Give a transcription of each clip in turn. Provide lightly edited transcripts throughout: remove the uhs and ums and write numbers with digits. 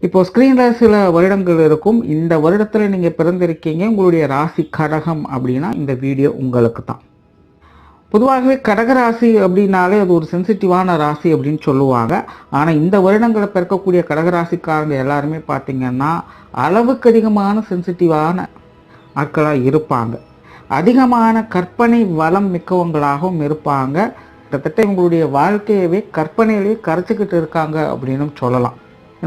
இப்போ ஸ்க்ரீனில் சில வருடங்கள் இருக்கும். இந்த வருடத்தில் நீங்கள் பிறந்திருக்கீங்க, உங்களுடைய ராசி கடகம் அப்படின்னா இந்த வீடியோ உங்களுக்கு தான். பொதுவாகவே கடகராசி அப்படின்னாலே அது ஒரு சென்சிட்டிவான ராசி அப்படின்னு சொல்லுவாங்க. ஆனால் இந்த வருடங்களை பிறக்கக்கூடிய கடகராசிக்காரங்க எல்லாருமே பார்த்திங்கன்னா அளவுக்கு அதிகமான சென்சிட்டிவான ஆட்களாக இருப்பாங்க. அதிகமான கற்பனை வளம் மிக்கவங்களாகவும் இருப்பாங்க. கிட்டத்தட்ட இவங்களுடைய வாழ்க்கையவே கற்பனையிலேயே கரைச்சிக்கிட்டு இருக்காங்க அப்படின்னு சொல்லலாம்.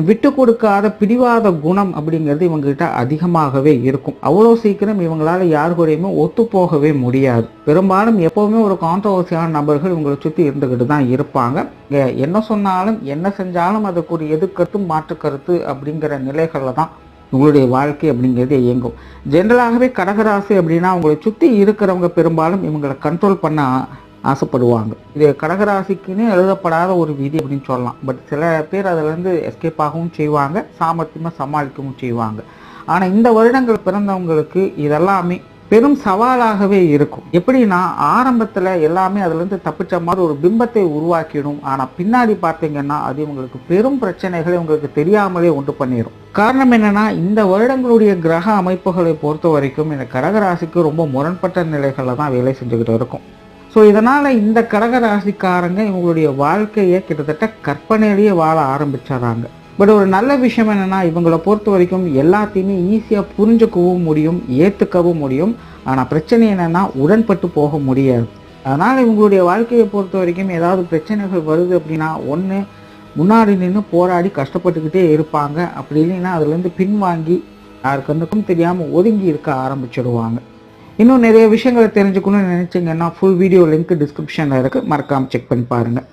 விட்டு கொடுக்காத பிடிவாத குணம் அப்படிங்கிறது இவங்ககிட்ட அதிகமாகவே இருக்கும். அவ்வளோ சீக்கிரம் இவங்களால யார் கூடயுமே ஒத்து போகவே முடியாது. பெரும்பாலும் எப்போவுமே ஒரு கான்ட்ரவர்சியான நபர்கள் இவங்களை சுற்றி இருந்துக்கிட்டு தான் இருப்பாங்க. என்ன சொன்னாலும் என்ன செஞ்சாலும் அதுக்கு ஒரு எதிர்கருத்து மாற்று கருத்து அப்படிங்கிற நிலைகளில் தான் உங்களுடைய வாழ்க்கை அப்படிங்கிறது இயங்கும். ஜென்ரலாகவே கடகராசி அப்படின்னா அவங்களை சுற்றி இருக்கிறவங்க பெரும்பாலும் இவங்களை கண்ட்ரோல் பண்ண ஆசைப்படுவாங்க. இது கடகராசிக்குன்னு எழுதப்படாத ஒரு விதி அப்படின்னு சொல்லலாம். பட் சில பேர் அதிலிருந்து எஸ்கேப் ஆகவும் செய்வாங்க, சாமர்த்தியமாக சமாளிக்கவும் செய்வாங்க. ஆனால் இந்த வருடங்கள் பிறந்தவங்களுக்கு இதெல்லாமே பெரும் சவாலாகவே இருக்கும். எப்படின்னா ஆரம்பத்தில் எல்லாமே அதுலேருந்து தப்பிச்ச மாதிரி ஒரு பிம்பத்தை உருவாக்கிடும். ஆனால் பின்னாடி பார்த்தீங்கன்னா அது இவங்களுக்கு பெரும் பிரச்சனைகளை உங்களுக்கு தெரியாமலே உண்டு பண்ணிடும். காரணம் என்னன்னா, இந்த வருடங்களுடைய கிரக அமைப்புகளை பொறுத்த வரைக்கும் இந்த கடகராசிக்கு ரொம்ப முரண்பட்ட நிலைகளில் தான் வேலை செஞ்சுக்கிட்டு இருக்கும். ஸோ இதனால் இந்த கடகராசிக்காரங்க இவங்களுடைய வாழ்க்கையை கிட்டத்தட்ட கற்பனையிலேயே வாழ ஆரம்பிச்சிடறாங்க. பட் ஒரு நல்ல விஷயம் என்னென்னா, இவங்களை பொறுத்த வரைக்கும் எல்லாத்தையுமே ஈஸியாக புரிஞ்சுக்கவும் முடியும், ஏற்றுக்கவும் முடியும். ஆனால் பிரச்சனை என்னென்னா உடன்பட்டு போக முடியாது. அதனால் இவங்களுடைய வாழ்க்கையை பொறுத்த வரைக்கும் ஏதாவது பிரச்சனைகள் வருது அப்படின்னா ஒன்று முன்னாடி நின்று போராடி கஷ்டப்பட்டுக்கிட்டே இருப்பாங்க. அப்படி இல்லைன்னா அதுலேருந்து பின்வாங்கி யாருக்கும் தெரியாமல் ஒதுங்கி இருக்க ஆரம்பிச்சிடுவாங்க. இன்னும் நிறைய விஷயங்களை தெரிஞ்சுக்கணும்னு நினச்சிங்கன்னா ஃபுல் வீடியோ லிங்க் டிஸ்கிரிப்ஷனில் இருக்குது, மறக்காமல் செக் பண்ணி பாருங்கள்.